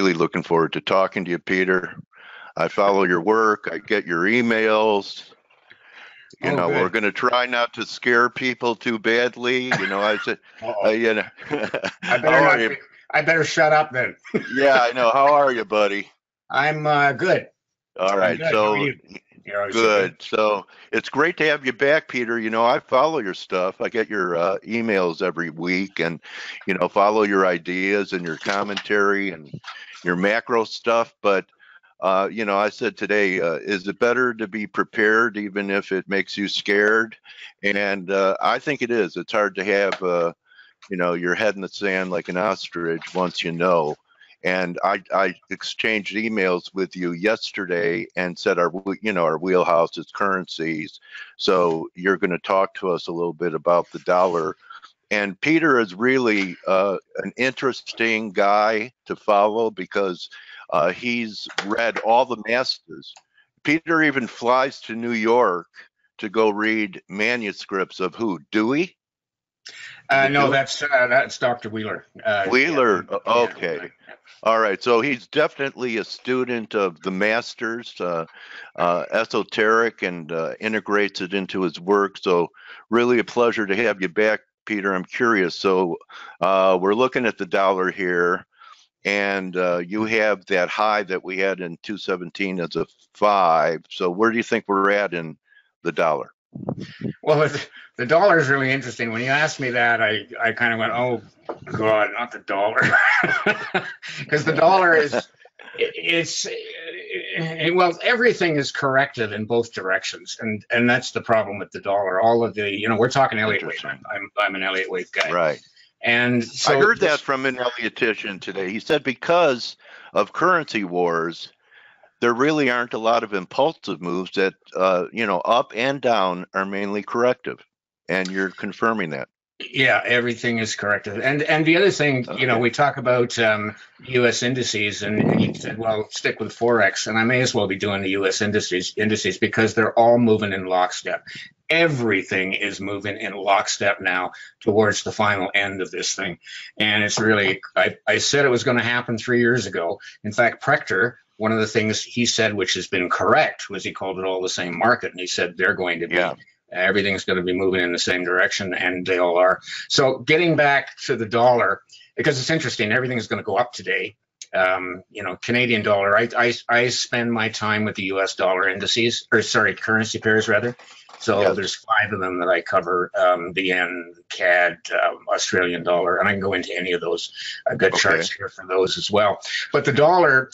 really looking forward to talking to you, Peter. I follow your work. I get your emails. We're going to try not to scare people too badly. I said, I better shut up then. Yeah, I know. How are you, buddy? I'm good. All right. Good. So how are you? good. So it's great to have you back, Peter. I follow your stuff. I get your emails every week, and follow your ideas and your commentary and your macro stuff. But I said today, is it better to be prepared even if it makes you scared? And I think it is. It's hard to have your head in the sand like an ostrich once you know. And I exchanged emails with you yesterday and said our wheelhouse is currencies. So you're going to talk to us a little bit about the dollar. And Peter is really an interesting guy to follow because he's read all the masters. Peter even flies to New York to go read manuscripts of who? Dewey? No, that's Dr. Wheeler. Wheeler, okay. Yeah. All right, so he's definitely a student of the masters, esoteric, and integrates it into his work. So really a pleasure to have you back, Peter. I'm curious. So we're looking at the dollar here, and you have that high that we had in 217 as a 5. So where do you think we're at in the dollar? Well, the dollar is really interesting. When you asked me that, I kind of went, oh, God, not the dollar. Because the dollar well, everything is corrective in both directions. And that's the problem with the dollar. All of the, we're talking Elliott wave. I'm an Elliott wave guy. Right. And so I heard that from an Elliottician today. He said because of currency wars, there really aren't a lot of impulsive moves that, up and down are mainly corrective. And you're confirming that. Yeah, everything is corrective. And the other thing, Okay. We talk about U.S. indices, and you said, well, stick with Forex. And I may as well be doing the U.S. indices because they're all moving in lockstep. Everything is moving in lockstep now towards the final end of this thing. And it's really, I said it was going to happen 3 years ago. In fact, Prechter, one of the things he said, which has been correct, was he called it all the same market. And he said they're going to be, everything's going to be moving in the same direction, and they all are. So getting back to the dollar, because it's interesting, everything's going to go up today. Canadian dollar, I spend my time with the US dollar indices, currency pairs rather. So there's 5 of them that I cover, the yen, CAD, Australian dollar, and I can go into any of those. I've got charts here for those as well. But the dollar,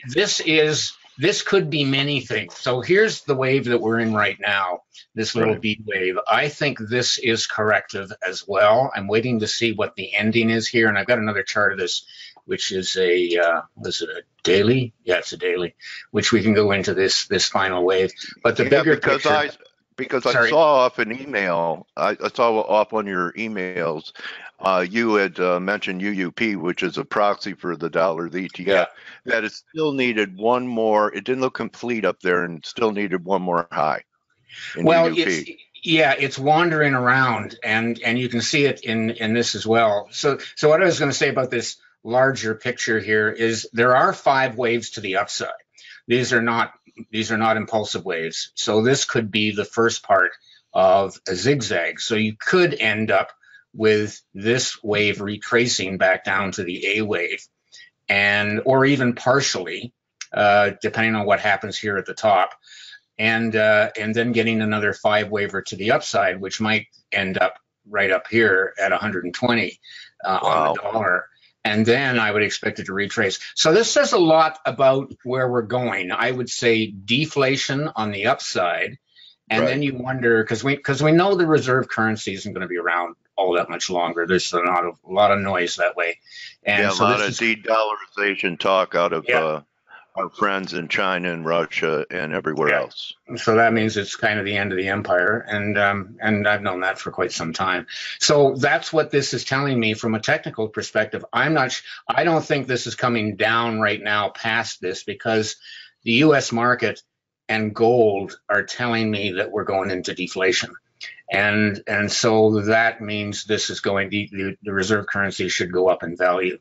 this could be many things. So here's the wave that we're in right now, this little B wave. I think this is corrective as well. I'm waiting to see what the ending is here, and I've got another chart of this, which is was it a daily? Yeah, it's a daily, which we can go into this final wave. But the bigger picture. Because I saw off an email, I saw off on your emails, you had mentioned UUP, which is a proxy for the dollar, the ETF, that it still needed one more. It didn't look complete up there, and still needed one more high. Well, it's wandering around, and you can see it in this as well. So what I was going to say about this larger picture here is there are 5 waves to the upside. These are not impulsive waves. So this could be the first part of a zigzag. So you could end up with this wave retracing back down to the A wave, or even partially, depending on what happens here at the top, and then getting another 5 waver to the upside, which might end up right up here at 120 on the dollar. And then I would expect it to retrace. So this says a lot about where we're going. I would say deflation on the upside. And then you wonder, because we know the reserve currency isn't going to be around all that much longer. There's a lot of noise that way. And so a lot of de-dollarization talk out of our friends in China and Russia and everywhere else. So that means it's kind of the end of the empire, and I've known that for quite some time. So that's what this is telling me from a technical perspective. I don't think this is coming down right now past this, because the U.S. market and gold are telling me that we're going into deflation. And so that means this is going, the reserve currency should go up in value.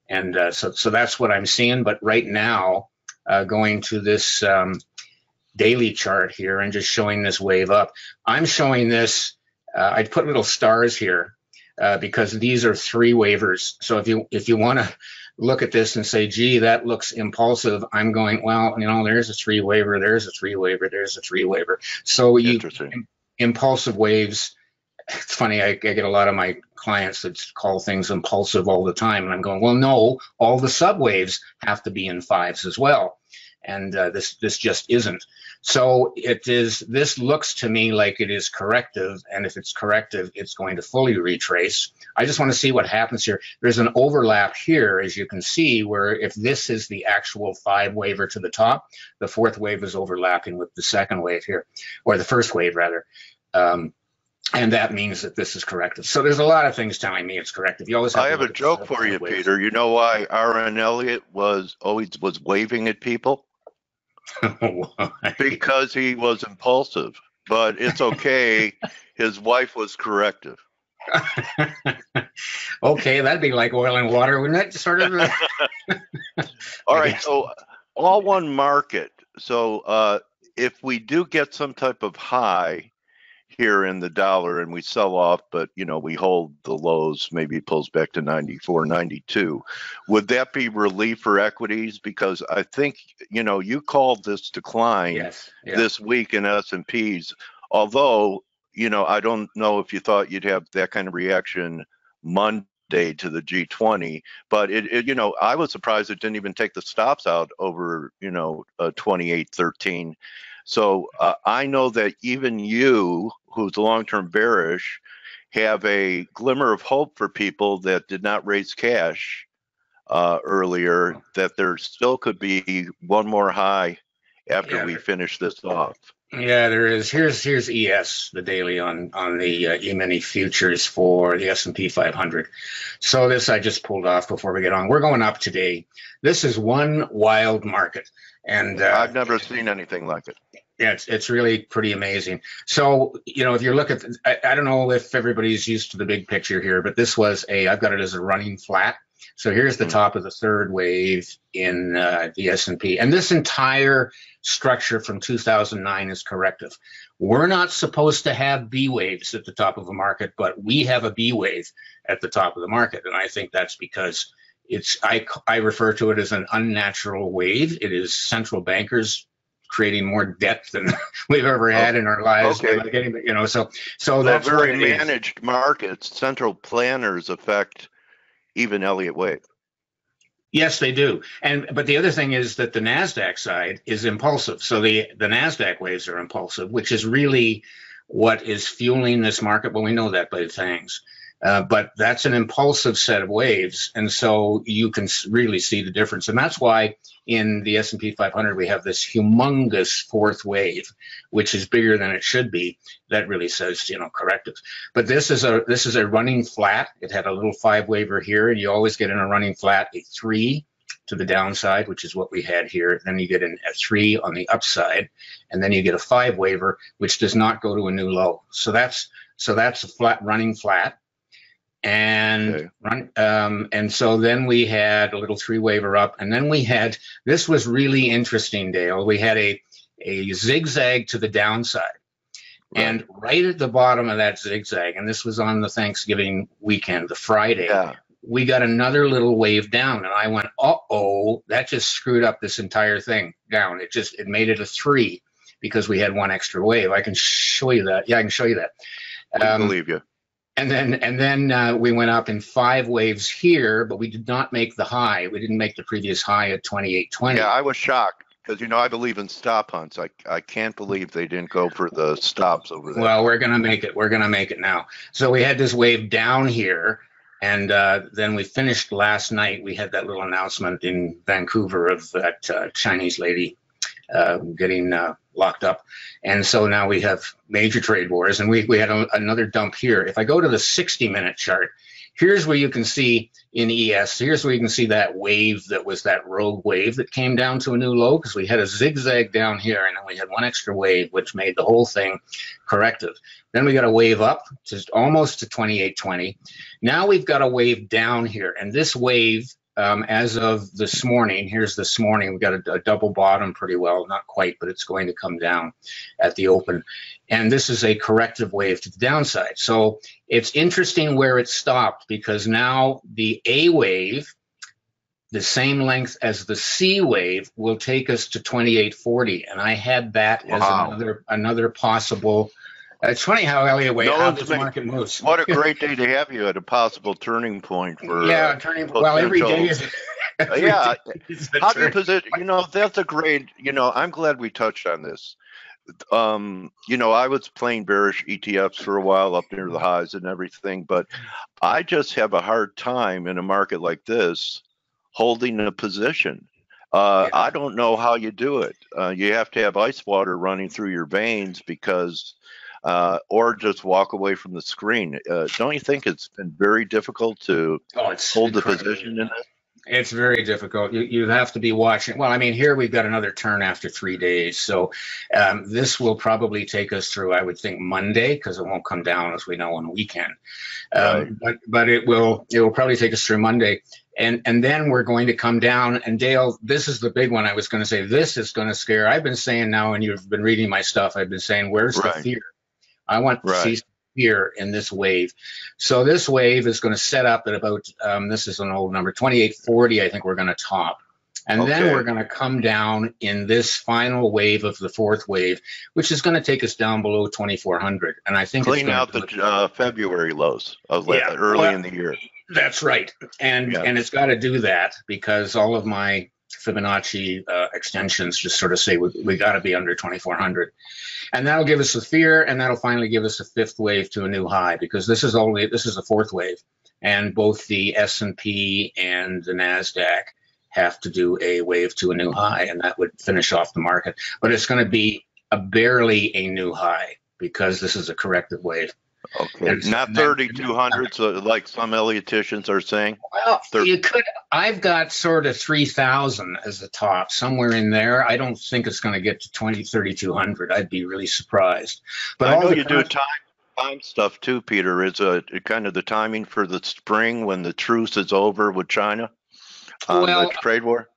And so that's what I'm seeing. But right now, going to this daily chart here and just showing this wave up, I'm showing this. I put little stars here because these are 3 waivers. So if you want to look at this and say, gee, that looks impulsive, I'm going, well, you know, there's a 3 waiver, there's a 3 waiver, there's a 3 waiver. So impulsive waves. It's funny, I get a lot of my clients that call things impulsive all the time, and I'm going, well, no, all the subwaves have to be in 5s as well, and this just isn't. So this looks to me like it is corrective, and if it's corrective, it's going to fully retrace. I just want to see what happens here. There's an overlap here, as you can see, where if this is the actual 5 waiver to the top, the 4th wave is overlapping with the 2nd wave here, or the 1st wave rather. And that means that this is corrective. So there's a lot of things telling me it's corrective. You always have I have a joke for you, Peter. You know why R.N. Elliott was waving at people? Because he was impulsive. But it's okay. His wife was corrective. Okay, that'd be like oil and water, wouldn't it? Sort of. All right. So all one market. So if we do get some type of high here in the dollar and we sell off, but you know, we hold the lows, maybe it pulls back to 94, 92. Would that be relief for equities? Because I think, you know, you called this decline this week in S&Ps, although, you know, I don't know if you thought you'd have that kind of reaction Monday to the G20, but it you know, I was surprised it didn't even take the stops out over, you know, 28.13. So I know that even you, who's long-term bearish, have a glimmer of hope for people that did not raise cash earlier, that there still could be one more high after we finish this off. Yeah, there is. Here's ES, the daily on the E-mini futures for the S&P 500. So this I just pulled off before we get on. We're going up today. This is one wild market. And I've never seen anything like it. Yeah, it's really pretty amazing. So, you know, if you look at, I don't know if everybody's used to the big picture here, but this was I've got it as a running flat. So here's the top of the 3rd wave in the S&P. And this entire structure from 2009 is corrective. We're not supposed to have B waves at the top of a market, but we have a B wave at the top of the market. And I think that's because I refer to it as an unnatural wave. It is central bankers creating more debt than we've ever had in our lives. Okay. You know, so that's very managed markets. Central planners affect even Elliott wave. Yes, they do. But the other thing is that the NASDAQ side is impulsive. So the NASDAQ waves are impulsive, which is really what is fueling this market. Well, we know that by the things. But that's an impulsive set of waves, and so you can really see the difference. And that's why in the S&P 500 we have this humongous 4th wave, which is bigger than it should be. That really says, you know, corrective. But this is a running flat. It had a little 5 waiver here, and you always get in a running flat a 3 to the downside, which is what we had here. Then you get a 3 on the upside, and then you get a 5 waiver, which does not go to a new low. So that's a flat running flat. And and so then we had a little 3 waiver up, and then we had, this was really interesting, Dale. We had a zigzag to the downside, and right at the bottom of that zigzag, and this was on the Thanksgiving weekend, the Friday, we got another little wave down, and I went, uh-oh, that just screwed up this entire thing down. It made it a 3 because we had one extra wave. I can show you that. Yeah, I can show you that. I believe you. And then we went up in 5 waves here, but we did not make the high. We didn't make the previous high at 28.20. Yeah, I was shocked because, you know, I believe in stop hunts. I can't believe they didn't go for the stops over there. Well, we're going to make it. We're going to make it now. So we had this wave down here, and then we finished last night. We had that little announcement in Vancouver of that Chinese lady getting locked up. And so now we have major trade wars, and we had another dump here. If I go to the 60-minute chart, here's where you can see in ES, here's where you can see that wave that was that rogue wave that came down to a new low, because we had a zigzag down here, and then we had one extra wave, which made the whole thing corrective. Then we got a wave up to almost to 28.20. Now we've got a wave down here, and this wave as of this morning, here's this morning, we got a double bottom pretty well, not quite, but it's going to come down at the open. And this is a corrective wave to the downside. So it's interesting where it stopped, because now the A wave, the same length as the C wave, will take us to 2840. And I had that as another possible. It's funny how Elliott wave, how this market moves. What a great day to have you at a possible turning point for turning. Well, every day is. Yeah, how do you position? You know, that's a great. You know, I'm glad we touched on this. You know, I was playing bearish ETFs for a while up near the highs and everything, but I just have a hard time in a market like this holding a position. I don't know how you do it. You have to have ice water running through your veins, because or just walk away from the screen. Don't you think it's been very difficult to hold the position in it? It's very difficult. You have to be watching. Well, I mean, here we've got another turn after 3 days. So this will probably take us through, I would think, Monday, because it won't come down, as we know, on the weekend. But it will probably take us through Monday. And then we're going to come down. And Dale, this is the big one. I was going to say, this is going to scare. I've been saying now, and you've been reading my stuff, I've been saying, where's the fear? I want to see fear in this wave. So this wave is going to set up at about, this is an old number, 2840, I think we're going to top. And then we're going to come down in this final wave of the fourth wave, which is going to take us down below 2400. And I think clean out the February lows of early in the year. That's right. And it's got to do that, because all of my Fibonacci extensions just sort of say we got to be under 2400. And that'll give us the fear, and that'll finally give us a fifth wave to a new high, because this is a fourth wave, and both the S&P and the NASDAQ have to do a wave to a new high, and that would finish off the market. But it's going to be barely a new high, because this is a corrective wave. Okay, not 3,200, so like some Elliotticians are saying. Well, you could. I've got sort of 3,000 as the top, somewhere in there. I don't think it's going to get to 3,200. I'd be really surprised. But I know you do time stuff too, Peter. Is kind of the timing for the spring when the truce is over with China on the trade war?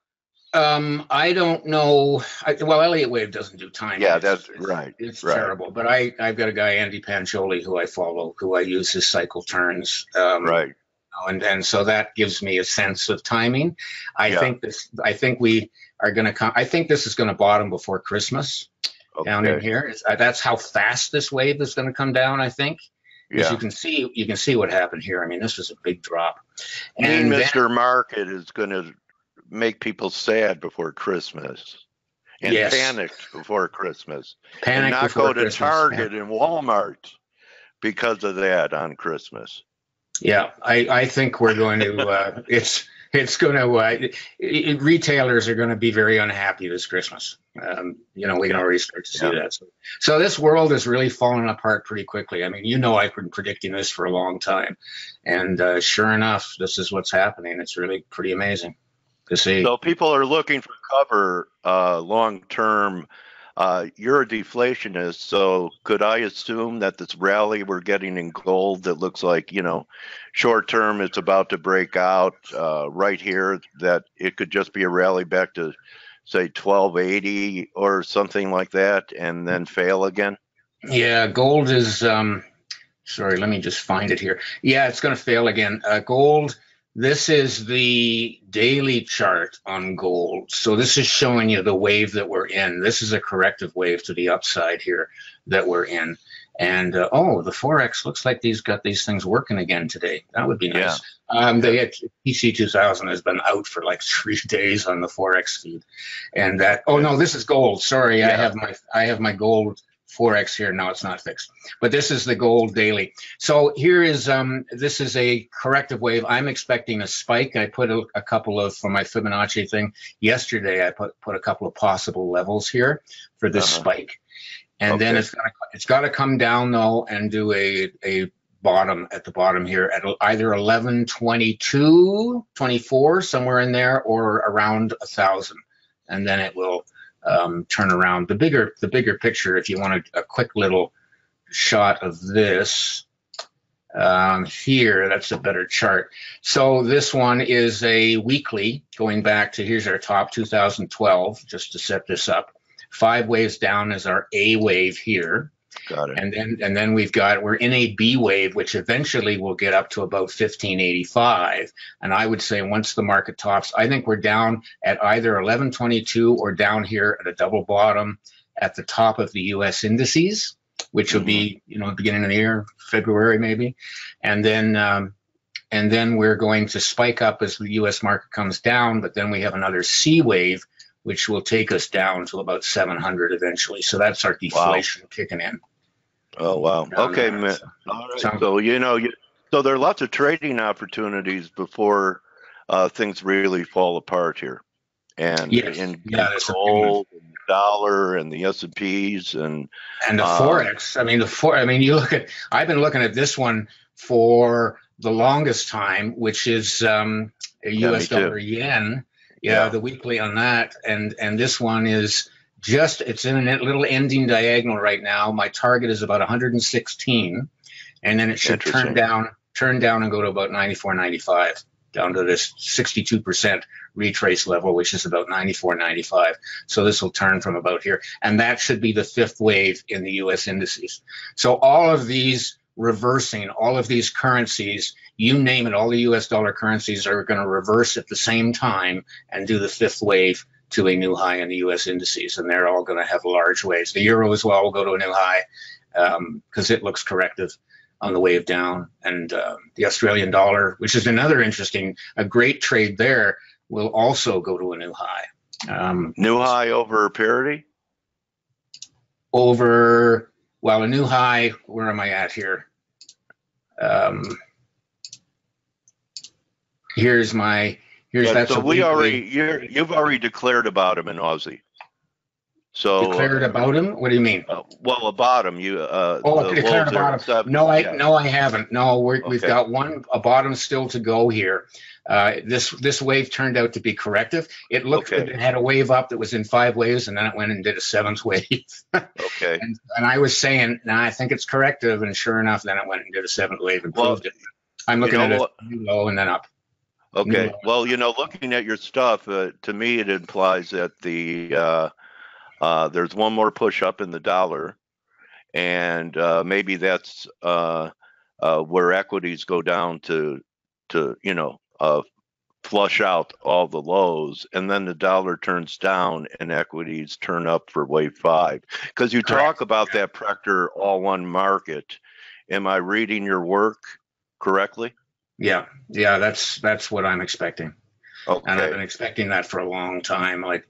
I don't know. Well, Elliott Wave doesn't do time. Yeah, that's right. It's terrible. But I've got a guy, Andy Pancioli, who I follow, who I use his cycle turns. Right. And so that gives me a sense of timing. I think we are going to come. I think this is going to bottom before Christmas down in here. That's how fast this wave is going to come down, I think. Because you can see what happened here. I mean, this was a big drop. And Mr. Market is going to make people sad before Christmas and panicked before Christmas. And not go to Target and Walmart because of that on Christmas. Yeah, I think we're going to, it's going to, retailers are going to be very unhappy this Christmas. You know, we can already start to see that. So this world is really falling apart pretty quickly. I mean, you know, I've been predicting this for a long time. And sure enough, this is what's happening. It's really pretty amazing to see. So people are looking for cover long term. You're a deflationist, so could I assume that this rally we're getting in gold that looks like, you know, short term it's about to break out right here, that it could just be a rally back to, say, 1280 or something like that and then fail again? Yeah, gold is, sorry, let me just find it here. Yeah, it's going to fail again. Gold, this is the daily chart on gold. So this is showing you the wave that we're in. This is a corrective wave to the upside here that we're in. And, oh, the Forex looks like got these things working again today. That would be nice. Yeah. PC 2000 has been out for like 3 days on the Forex feed. And that, oh, no, this is gold. Sorry, yeah. I have my gold Forex here. No, it's not fixed. But this is the gold daily. So here is, this is a corrective wave. I'm expecting a spike. I put a couple of, for my Fibonacci thing yesterday, I put a couple of possible levels here for this spike. And then it's got to come down, though, and do a bottom at the bottom here at either 1122, 24, somewhere in there, or around 1,000. And then it will turn around. The bigger picture, if you want a quick little shot of this, Here, that's a better chart. So this one is a weekly going back to, here's our top 2012, just to set this up. 5 waves down is our A wave here. Got it. And then we're in a B wave, which eventually will get up to about 1585. And I would say once the market tops, I think we're down at either 1122 or down here at a double bottom at the top of the US indices, which will be, beginning of the year, February maybe. And then we're going to spike up as the US market comes down, but then we have another C wave, which will take us down to about 700 eventually. So that's our deflation kicking in. Oh, wow. Okay, man. All right. So there are lots of trading opportunities before things really fall apart here. And in gold, and dollar, and the S&Ps, and the Forex. You look at, I've been looking at this one for the longest time, which is a US dollar yen. The weekly on that, and this one is it's in a little ending diagonal right now. My target is about 116, and then it should turn down and go to about 94.95, down to this 62% retrace level, which is about 94.95. So this will turn from about here, and that should be the 5th wave in the US indices. So all of these reversing, all of these currencies, you name it, all the US dollar currencies are going to reverse at the same time and do the 5th wave to a new high in the US indices, and they're all going to have large waves. The euro as well will go to a new high because it looks corrective on the wave down, and the Australian dollar, which is another interesting, a great trade there, will also go to a new high. New high over parity? A new high, where am I at here? Here's so you've already declared about him in Aussie. So declared about him? What do you mean? About him. Declared about him. No, I haven't. No, we've got a bottom still to go here. This wave turned out to be corrective. It looked like it had a wave up that was in 5 waves, and then it went and did a 7th wave. Okay. And I was saying, I think it's corrective, and sure enough, then it went and did a 7th wave and proved it. I'm looking at it low and then up. Okay. Well, looking at your stuff, to me, it implies that there's one more push up in the dollar, and maybe that's where equities go down to flush out all the lows, and then the dollar turns down and equities turn up for wave 5. Because you talk about that Proctor all one market. Am I reading your work correctly? Yeah, that's what I'm expecting. Okay. And I've been expecting that for a long time, like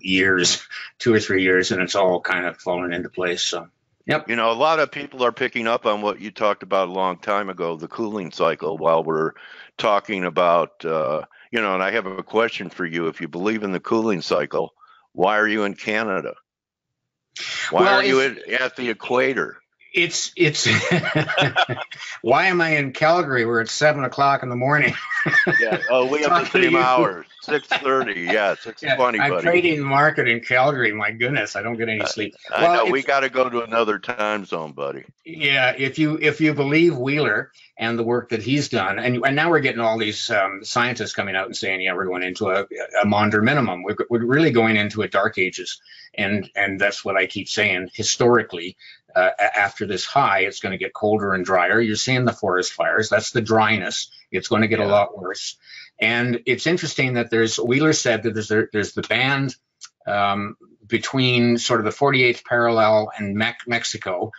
years, 2 or 3 years, and it's all kind of fallen into place. So, yep. A lot of people are picking up on what you talked about a long time ago, the cooling cycle, while we're talking about, and I have a question for you. If you believe in the cooling cycle, why are you in Canada? Why are you at the equator? It's why am I in Calgary where it's 7 o'clock in the morning? We have the same hours, 6:30. 6:20. I'm trading the market in Calgary. My goodness, I don't get any sleep. I know we got to go to another time zone, buddy. Yeah, if you believe Wheeler and the work that he's done, and now we're getting all these scientists coming out and saying, we're going into a Maunder minimum. We're really going into a dark ages, and that's what I keep saying. Historically, after this high, it's going to get colder and drier. You're seeing the forest fires. That's the dryness. It's going to get a lot worse. And it's interesting that Wheeler said that there's the band between sort of the 48th parallel and Mexico,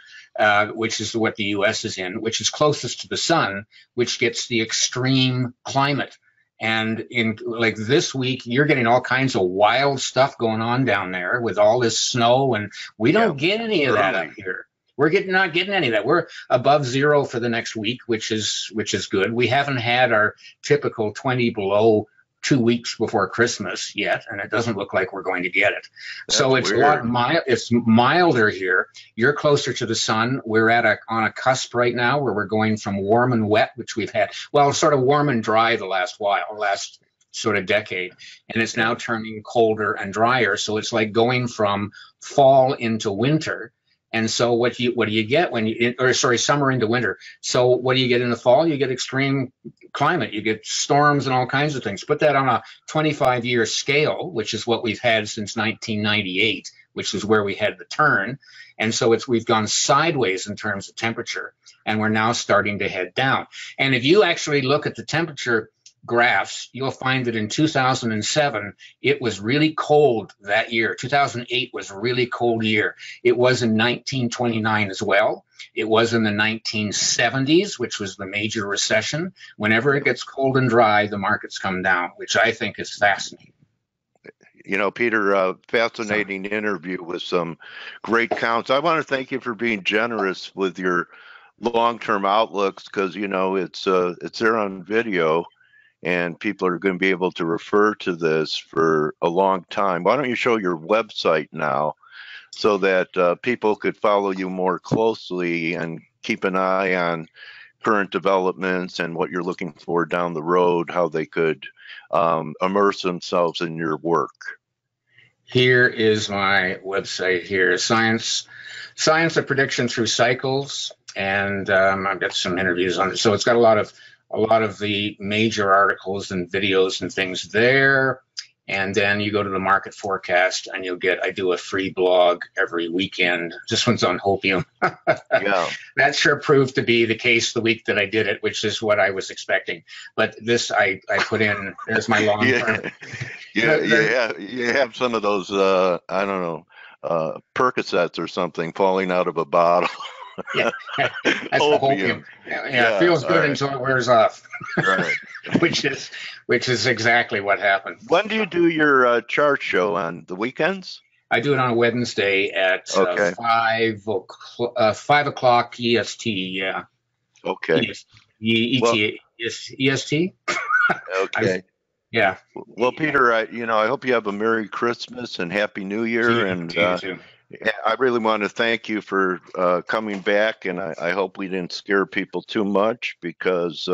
which is what the U.S. is in, which is closest to the sun, which gets the extreme climate. And in like this week, you're getting all kinds of wild stuff going on down there with all this snow, and we don't get any of that up here. We're not getting any of that. We're above 0 for the next week, which is good. We haven't had our typical 20 below 2 weeks before Christmas yet, and it doesn't look like we're going to get it. So it's weird. It's milder here. You're closer to the sun. We're on a cusp right now where we're going from warm and wet, which we've had, sort of warm and dry the last sort of decade, and it's now turning colder and drier. So it's like going from fall into winter. And so what do you get when you, or sorry, summer into winter. So what do you get in the fall? You get extreme climate. You get storms and all kinds of things. Put that on a 25-year scale, which is what we've had since 1998, which is where we had the turn. And so we've gone sideways in terms of temperature, and we're now starting to head down. And if you actually look at the temperature graphs, you'll find that in 2007, it was really cold that year. 2008 was a really cold year. It was in 1929 as well. It was in the 1970s, which was the major recession. Whenever it gets cold and dry, the markets come down, which I think is fascinating. You know, Peter, fascinating interview with some great counts. I want to thank you for being generous with your long-term outlooks, because, you know, it's there on video, and people are going to be able to refer to this for a long time. Why don't you show your website now so that people could follow you more closely and keep an eye on current developments and what you're looking for down the road, how they could immerse themselves in your work? Here is my website here, Science of Prediction Through Cycles, and I've got some interviews on it. So it's got a lot of the major articles and videos and things there. And then you go to the market forecast, and you'll get, I do a free blog every weekend. This one's on hopium. Yeah. That sure proved to be the case the week that I did it, which is what I was expecting. But this, I put in, there's my long term. Yeah, you have some of those, I don't know, Percocets or something falling out of a bottle. Yeah, that's the hopium. Yeah, it feels good until it wears off. Right. which is exactly what happened. When do you do your chart show? On the weekends? I do it on a Wednesday at 5 o'clock EST. Yeah. Okay. EST. Okay. Yeah. Well, Peter, I hope you have a Merry Christmas and Happy New Year. And I really want to thank you for coming back, and I hope we didn't scare people too much, because,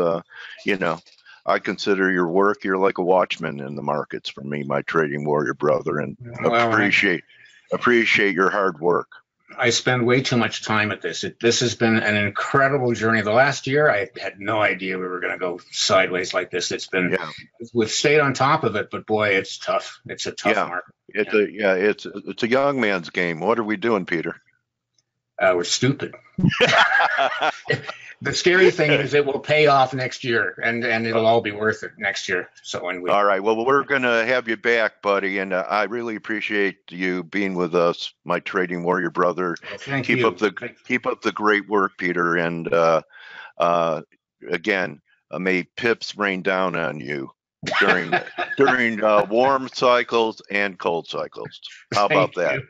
I consider your work, you're like a watchman in the markets for me, my trading warrior brother, and appreciate your hard work. I spend way too much time at this. This has been an incredible journey. The last year, I had no idea we were going to go sideways like this. It's been, we've stayed on top of it, but boy, it's tough. It's a tough market. It's a young man's game. What are we doing, Peter? We're stupid. The scary thing is it will pay off next year, and it'll all be worth it next year. So all right, well, we're going to have you back, buddy, and I really appreciate you being with us, my trading warrior brother. Thank you. Keep up the great work, Peter, and again, may pips rain down on you during warm cycles and cold cycles. How about that?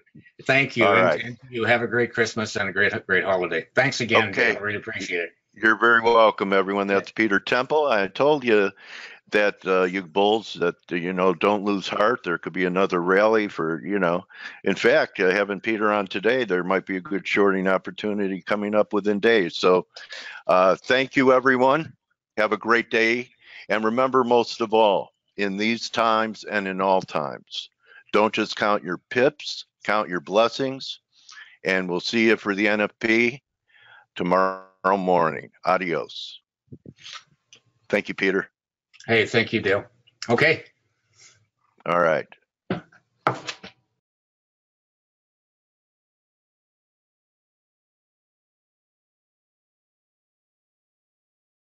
Thank you. All right. And you have a great Christmas and a great holiday. Thanks again. Okay. I really appreciate it. You're very welcome, everyone. That's Peter Temple. I told you that you bulls that, don't lose heart. There could be another rally for, in fact, having Peter on today, there might be a good shorting opportunity coming up within days. So thank you, everyone. Have a great day. And remember, most of all, in these times and in all times, don't just count your pips, count your blessings. And we'll see you for the NFP tomorrow morning. Adios. Thank you, Peter. Hey, thank you, Dale. Okay. All right.